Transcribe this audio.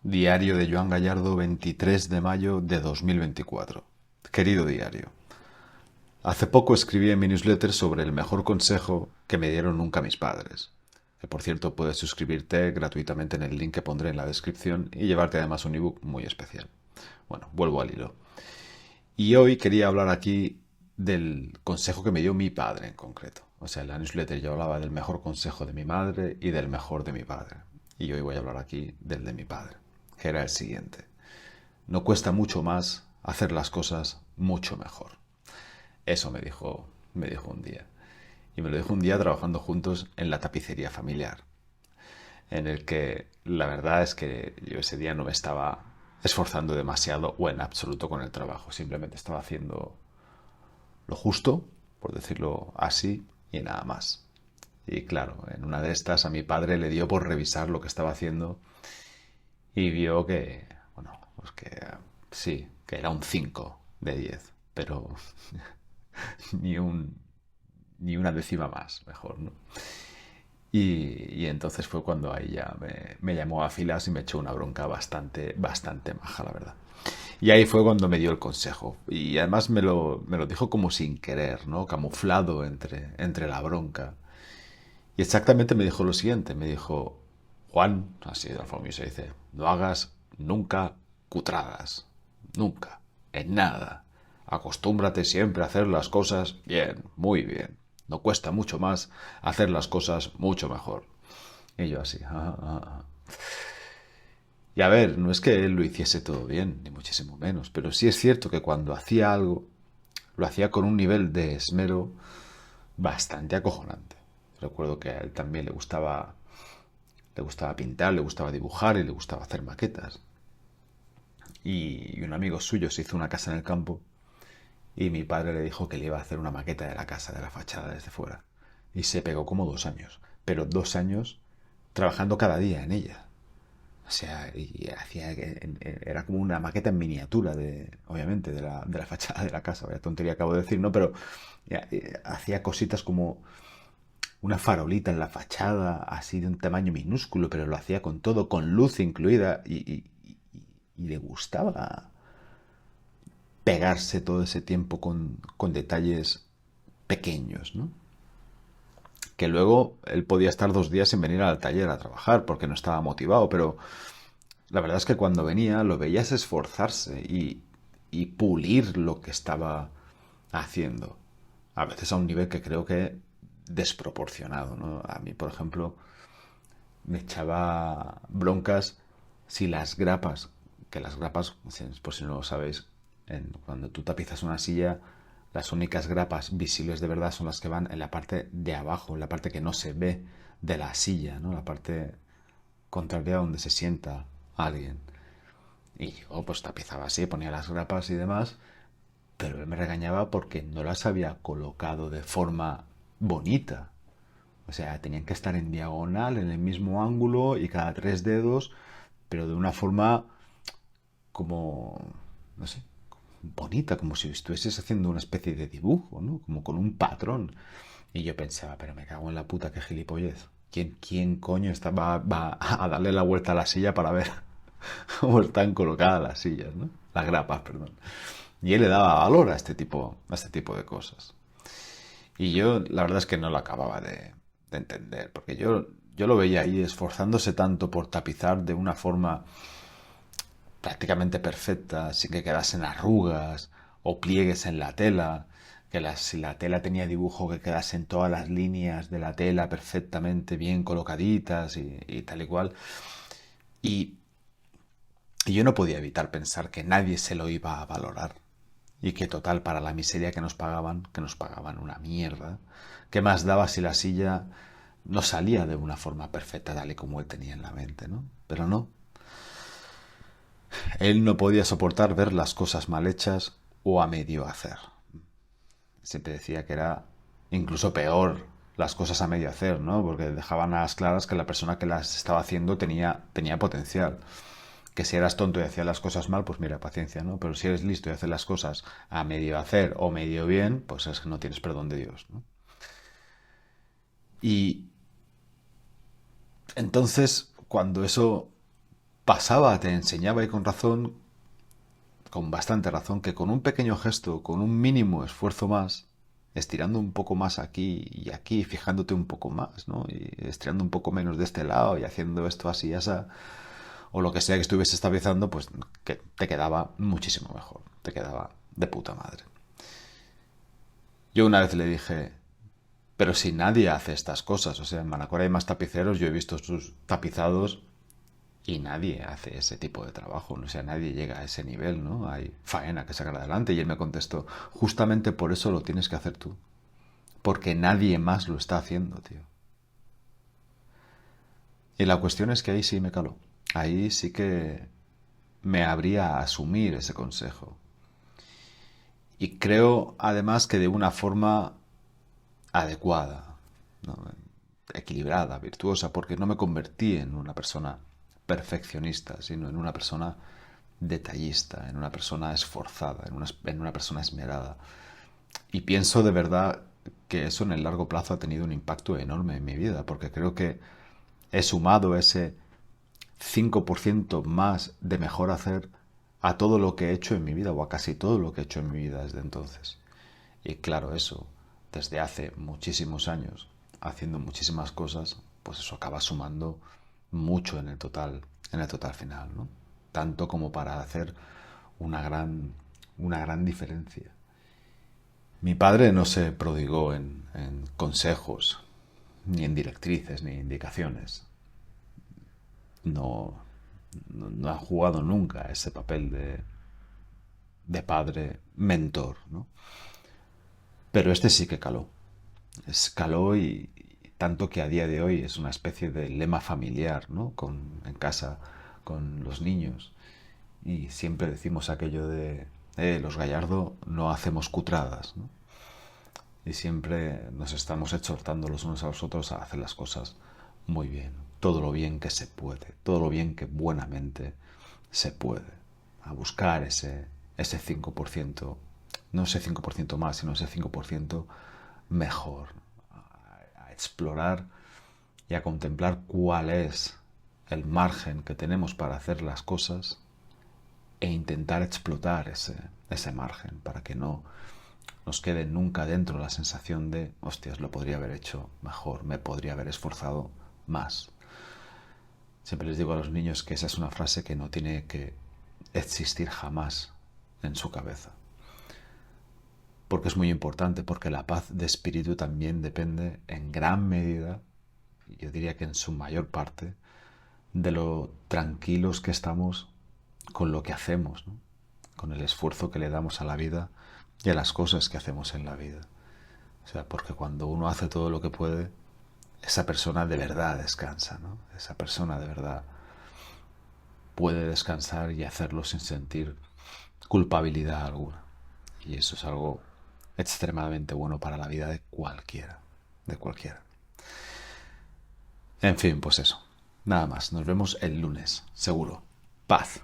Diario de Joan Gallardo, 23 de mayo de 2024. Querido diario, hace poco escribí en mi newsletter sobre el mejor consejo que me dieron nunca mis padres. Que por cierto puedes suscribirte gratuitamente en el link que pondré en la descripción y llevarte además un ebook muy especial. Bueno, vuelvo al hilo. Y hoy quería hablar aquí del consejo que me dio mi padre en concreto. O sea, en la newsletter yo hablaba del mejor consejo de mi madre y del mejor de mi padre. Y hoy voy a hablar aquí del de mi padre, que era el siguiente. No cuesta mucho más hacer las cosas mucho mejor. Eso me dijo un día. Y me lo dijo un día trabajando juntos en la tapicería familiar, en el que la verdad es que yo ese día no me estaba esforzando demasiado o en absoluto con el trabajo. Simplemente estaba haciendo lo justo, por decirlo así, y nada más. Y claro, en una de estas a mi padre le dio por revisar lo que estaba haciendo y vio que, bueno, pues que sí, que era un 5 de 10, pero ni un, ni una décima más, mejor, ¿no? Y entonces fue cuando ahí ya me llamó a filas y me echó una bronca bastante maja, la verdad. Y ahí fue cuando me dio el consejo. Y además me lo dijo como sin querer, ¿no? Camuflado entre la bronca. Y exactamente me dijo lo siguiente. Me dijo, Juan, así de la forma que se dice, no hagas nunca cutradas. Nunca. En nada. Acostúmbrate siempre a hacer las cosas bien, muy bien. No cuesta mucho más hacer las cosas mucho mejor. Y yo así. Y a ver, no es que él lo hiciese todo bien, ni muchísimo menos, pero sí es cierto que cuando hacía algo, lo hacía con un nivel de esmero bastante acojonante. Recuerdo que a él también le gustaba pintar, le gustaba dibujar y le gustaba hacer maquetas. Y un amigo suyo se hizo una casa en el campo y mi padre le dijo que le iba a hacer una maqueta de la casa, de la fachada desde fuera. Y se pegó como 2 años, pero 2 años trabajando cada día en ella. O sea, y era como una maqueta en miniatura, obviamente, de la fachada de la casa. Vaya tontería acabo de decir, ¿no? Pero hacía cositas como una farolita en la fachada, así de un tamaño minúsculo, pero lo hacía con todo, con luz incluida, y le gustaba pegarse todo ese tiempo con detalles pequeños, ¿no? Que luego él podía estar 2 días sin venir al taller a trabajar porque no estaba motivado, pero la verdad es que cuando venía lo veías esforzarse y pulir lo que estaba haciendo. A veces a un nivel que creo que desproporcionado, ¿no? A mí, por ejemplo, me echaba broncas si las grapas, que las grapas, por si no lo sabéis, cuando tú tapizas una silla, las únicas grapas visibles de verdad son las que van en la parte de abajo, en la parte que no se ve de la silla, ¿no? La parte contraria a donde se sienta alguien. Y yo pues tapizaba así, ponía las grapas y demás, pero él me regañaba porque no las había colocado de forma bonita. O sea, tenían que estar en diagonal, en el mismo ángulo y cada 3 dedos, pero de una forma como, no sé, bonita, como si estuvieses haciendo una especie de dibujo, ¿no? Como con un patrón. Y yo pensaba, pero me cago en la puta, qué gilipollez. ¿Quién coño va a darle la vuelta a la silla para ver cómo están colocadas las sillas, ¿no? Las grapas, perdón. Y él le daba valor a este tipo de cosas. Y yo, la verdad es que no lo acababa de entender, porque yo lo veía ahí esforzándose tanto por tapizar de una forma prácticamente perfecta, sin que quedasen arrugas o pliegues en la tela, si la tela tenía dibujo, que quedasen todas las líneas de la tela perfectamente bien colocaditas y tal y cual. Y, y yo no podía evitar pensar que nadie se lo iba a valorar. Y que total, para la miseria que nos pagaban una mierda, ¿qué más daba si la silla no salía de una forma perfecta, tal y como él tenía en la mente, ¿no? Pero no, él no podía soportar ver las cosas mal hechas o a medio hacer. Siempre decía que era incluso peor las cosas a medio hacer, ¿no? Porque dejaban a las claras que la persona que las estaba haciendo tenía potencial. Que si eras tonto y hacías las cosas mal, pues mira, paciencia, ¿no? Pero si eres listo y haces las cosas a medio hacer o medio bien, pues es que no tienes perdón de Dios, ¿no? Y entonces, cuando eso pasaba, te enseñaba y con razón, con bastante razón, que con un pequeño gesto, con un mínimo esfuerzo más, estirando un poco más aquí y aquí, fijándote un poco más, ¿no? Y estirando un poco menos de este lado y haciendo esto así y así, o lo que sea que estuviese estabilizando, pues que te quedaba muchísimo mejor, te quedaba de puta madre. Yo una vez le dije, pero si nadie hace estas cosas, o sea, en Manacor hay más tapiceros, yo he visto sus tapizados y nadie hace ese tipo de trabajo, o sea, nadie llega a ese nivel, ¿no? Hay faena que sacar adelante y él me contestó, justamente por eso lo tienes que hacer tú, porque nadie más lo está haciendo, tío. Y la cuestión es que ahí sí me caló, ahí sí que me habría a asumir ese consejo. Y creo además que de una forma adecuada, ¿no? Equilibrada, virtuosa, porque no me convertí en una persona perfeccionista, sino en una persona detallista, en una persona esforzada, en una persona esmerada. Y pienso de verdad que eso en el largo plazo ha tenido un impacto enorme en mi vida, porque creo que he sumado ese 5% más de mejor hacer a todo lo que he hecho en mi vida, o a casi todo lo que he hecho en mi vida desde entonces. Y claro, eso, desde hace muchísimos años, haciendo muchísimas cosas, pues eso acaba sumando mucho en el total final, ¿no? Tanto como para hacer una gran diferencia. Mi padre no se prodigó en consejos, ni en directrices, ni indicaciones. No, no ha jugado nunca ese papel de padre mentor, ¿no? Pero este sí que caló. Escaló y tanto que a día de hoy es una especie de lema familiar, ¿no? En casa con los niños. Y siempre decimos aquello de, los Gallardo no hacemos cutradas, ¿no? Y siempre nos estamos exhortando los unos a los otros a hacer las cosas muy bien, todo lo bien que se puede, todo lo bien que buenamente se puede, a buscar ese 5%, no ese 5% más, sino ese 5% mejor, a explorar y a contemplar cuál es el margen que tenemos para hacer las cosas e intentar explotar ese margen para que no nos quede nunca dentro la sensación de, hostias, lo podría haber hecho mejor, me podría haber esforzado más. Siempre les digo a los niños que esa es una frase que no tiene que existir jamás en su cabeza. Porque es muy importante, porque la paz de espíritu también depende en gran medida, yo diría que en su mayor parte, de lo tranquilos que estamos con lo que hacemos, ¿no? Con el esfuerzo que le damos a la vida y a las cosas que hacemos en la vida. O sea, porque cuando uno hace todo lo que puede, esa persona de verdad descansa, ¿no? Esa persona de verdad puede descansar y hacerlo sin sentir culpabilidad alguna. Y eso es algo extremadamente bueno para la vida de cualquiera, de cualquiera. En fin, pues eso. Nada más. Nos vemos el lunes, seguro. Paz.